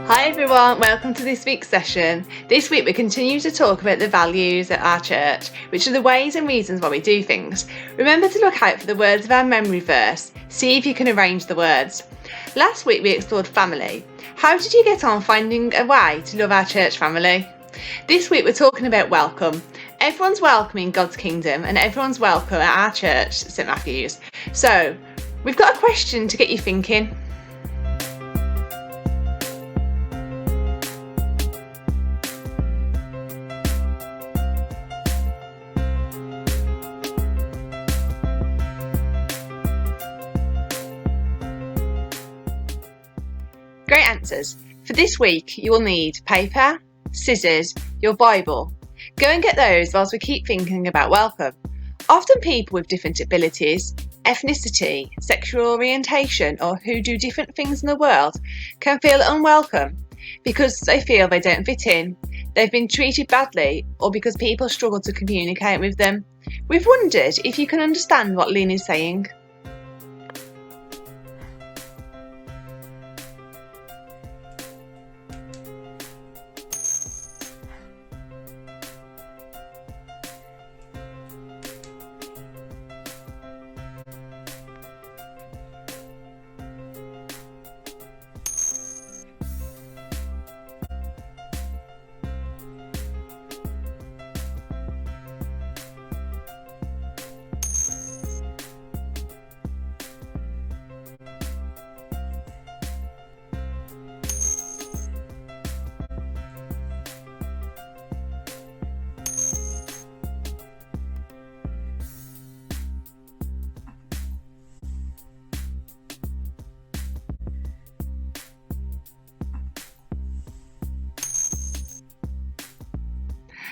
Hi everyone, welcome to this week's session. This week we continue to talk about the values at our church, which are the ways and reasons why we do things. Remember to look out for the words of our memory verse. See if you can arrange the words. Last week we explored family. How did you get on finding a way to love our church family? This week we're talking about welcome. Everyone's welcome in God's kingdom and everyone's welcome at our church, St Matthew's. So, we've got a question to get you thinking. Great answers. For this week, you will need paper, scissors, your Bible. Go and get those whilst we keep thinking about welcome. Often people with different abilities, ethnicity, sexual orientation, or who do different things in the world can feel unwelcome because they feel they don't fit in, they've been treated badly, or because people struggle to communicate with them. We've wondered if you can understand what Lynn is saying.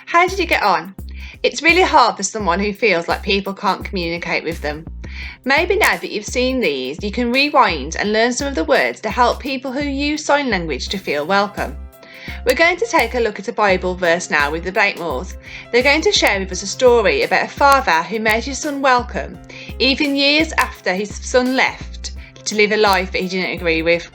How did you get on? It's really hard for someone who feels like people can't communicate with them. Maybe now that you've seen these, you can rewind and learn some of the words to help people who use sign language to feel welcome. We're going to take a look at a Bible verse now with the Blakemores. They're going to share with us a story about a father who made his son welcome, even years after his son left to live a life that he didn't agree with.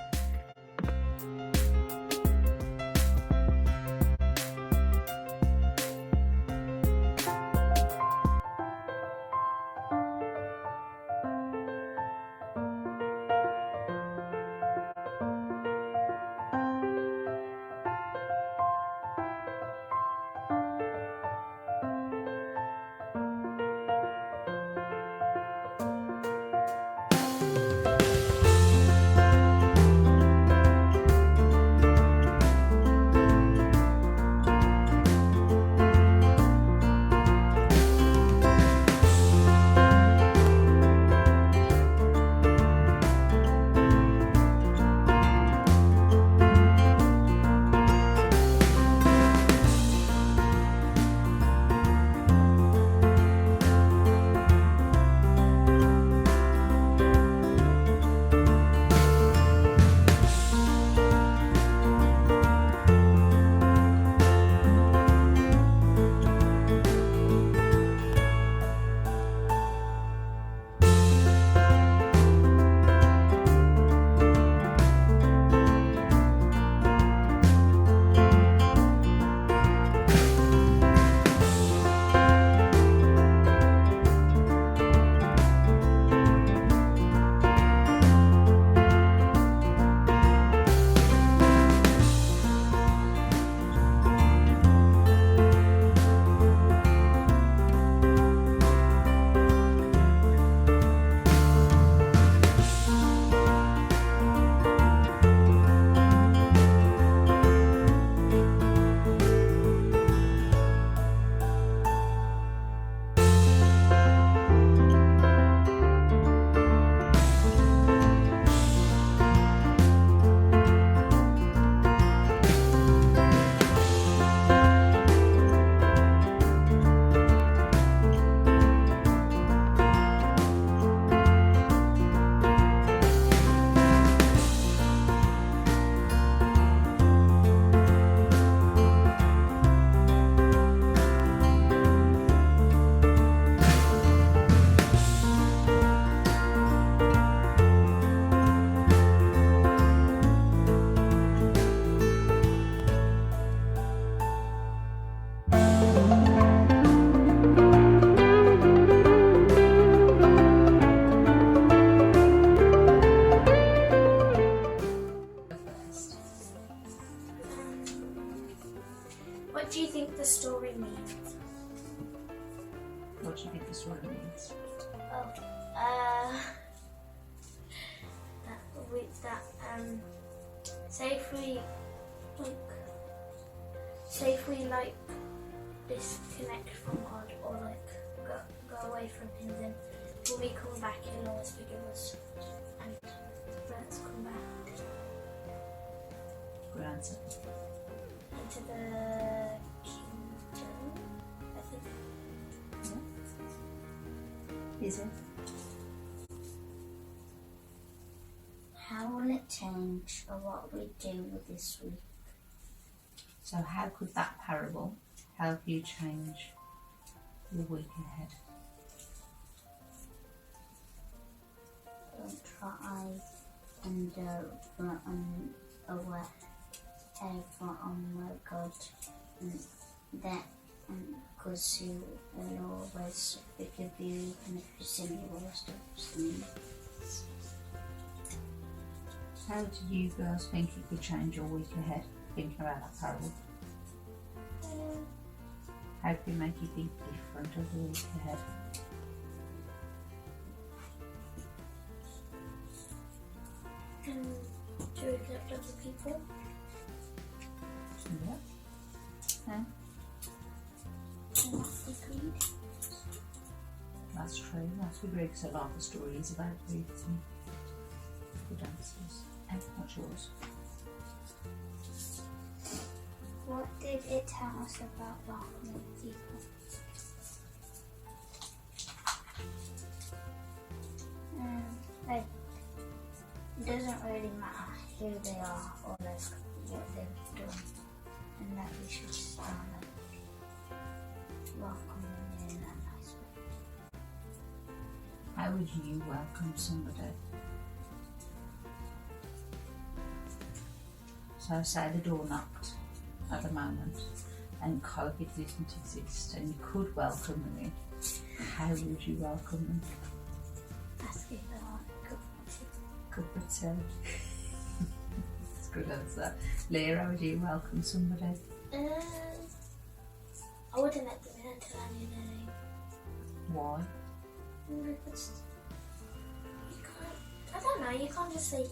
if we like, say if we like disconnect from God or like go away from Him, then when we come back, He'll always forgive us and let us come back Good answer. into the kingdom, I think. Yeah. Is it? How will it change what we do with this week? So how could that parable help you change your week ahead? Don't try and run away from God, and that because He will always forgive you, and if you sin, He will stop sinning. How do you girls think you could change your week ahead, thinking about that parable? How can you make you think different of the week ahead? To accept other people. Yeah. And not be greedy. That's true. That's what Greg's a lot of the story is about greed. Good answers. And what's yours? What did it tell us about welcoming people? Like, it doesn't really matter who they are or like what they've done, and that we should start like welcoming them in a nice way. How would you welcome somebody? So say the door knocked at the moment and COVID didn't exist and you could welcome them in. How would you welcome them? Ask if they want a cup of tea. Cup of tea. That's a good answer. Leah, how would you welcome somebody? I wouldn't let them in until I knew their name. Why? Because you can't, I don't know, you can't just say,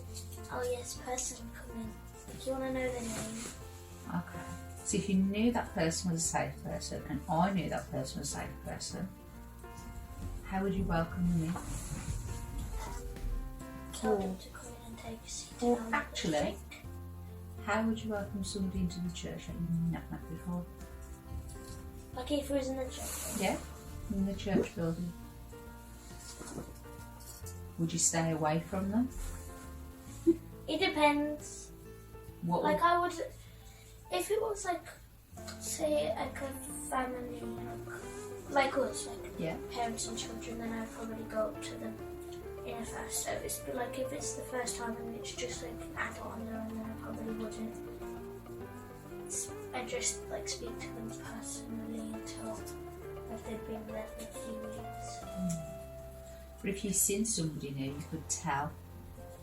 oh yes, person, come in. Like, you want to know their name. Okay. So if you knew that person was a safe person and I knew that person was a safe person, how would you welcome them in? Tell them to come in and take a seat. Or actually, how would you welcome somebody into the church that you've not met before? Like if it was in the church. Yeah, in the church building. Would you stay away from them? It depends. What Like I would, if it was like, say like a family, like us, like Yeah. parents and children, then I'd probably go up to them in a first service. But like if it's the first time and it's just like an adult on their own, then I probably wouldn't. I just like speak to them personally until like they've been there for a few weeks. But if you've seen somebody new, you could tell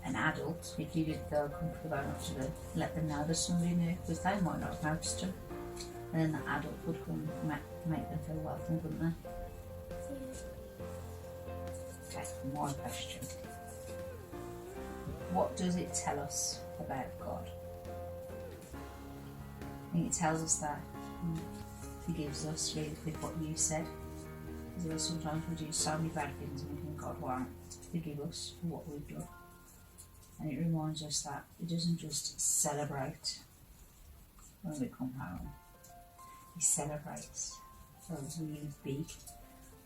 an adult, if you didn't feel comfortable enough to let them know there's somebody new, because they might not have noticed them. And then the adult would come and make them feel welcome, wouldn't they? Okay, my question. What does it tell us about God? I think it tells us that He forgives us, really, with what you said. Because sometimes we do so many bad things and we think God won't forgive us for what we've done. And it reminds us that He doesn't just celebrate when we come home. He celebrates, throws really big,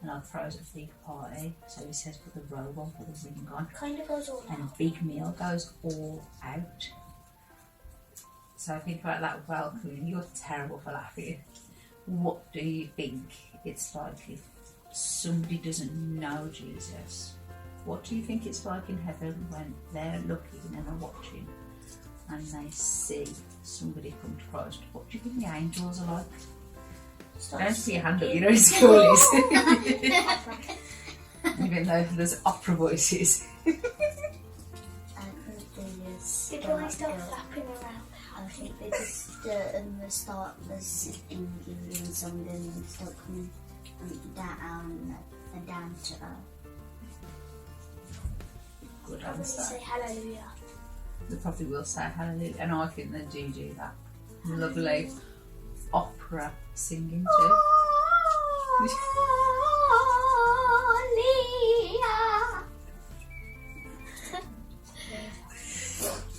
and I'll throws a big party. So He says put the robe on, put the ring on. Kind of goes all And out. a big meal goes all out. So think about that welcoming. You're terrible for laughing. What do you think it's like if somebody doesn't know Jesus? What do you think it's like in heaven when they're looking and they're watching and they see somebody come to Christ? What do you think the angels are like? Don't put your hand up, you know what school is. Even though there's opera voices. I think they just People like start flapping around. I think they just start singing something and start coming down to earth. Good Probably answer. say hallelujah. They probably will say hallelujah, and I think they do that. Lovely opera singing too.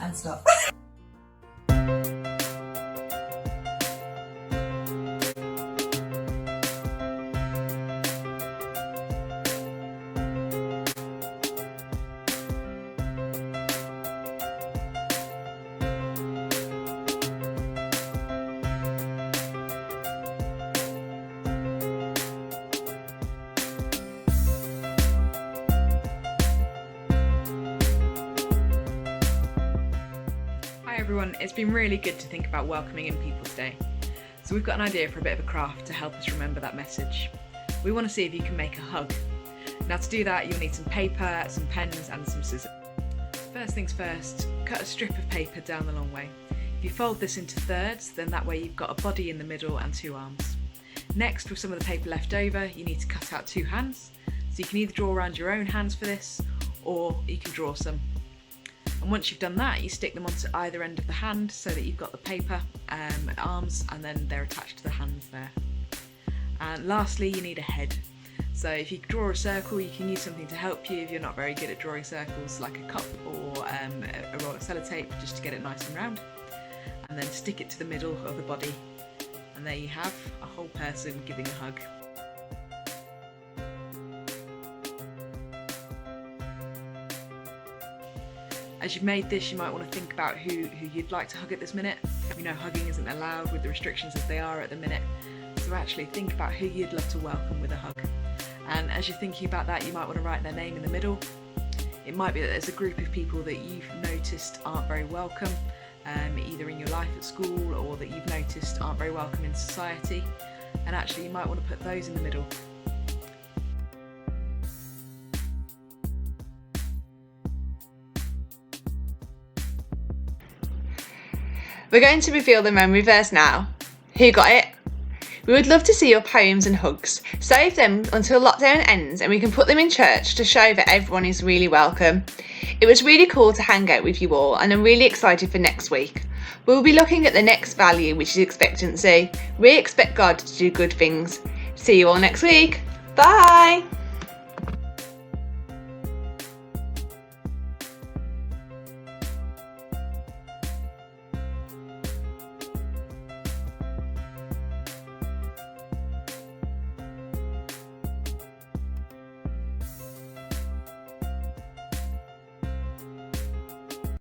And stop. Hi everyone, it's been really good to think about welcoming in people today. So we've got an idea for a bit of a craft to help us remember that message. We want to see if you can make a hug. Now to do that you'll need some paper, some pens and some scissors. First things first, cut a strip of paper down the long way. If you fold this into thirds, then that way you've got a body in the middle and two arms. Next, with some of the paper left over, you need to cut out two hands. So you can either draw around your own hands for this, or you can draw some. And once you've done that, you stick them onto either end of the hand so that you've got the paper arms and then they're attached to the hands there. And lastly, you need a head. So if you draw a circle, you can use something to help you if you're not very good at drawing circles, like a cup or a roll of sellotape, just to get it nice and round. And then stick it to the middle of the body. And there you have a whole person giving a hug. As you've made this, you might want to think about who you'd like to hug at this minute. We know hugging isn't allowed with the restrictions as they are at the minute. So actually think about who you'd love to welcome with a hug. And as you're thinking about that, you might want to write their name in the middle. It might be that there's a group of people that you've noticed aren't very welcome, either in your life at school or that you've noticed aren't very welcome in society. And actually you might want to put those in the middle. We're going to reveal the memory verse now. Who got it? We would love to see your poems and hugs. Save them until lockdown ends and we can put them in church to show that everyone is really welcome. It was really cool to hang out with you all and I'm really excited for next week. We'll be looking at the next value, which is expectancy. We expect God to do good things. See you all next week. Bye!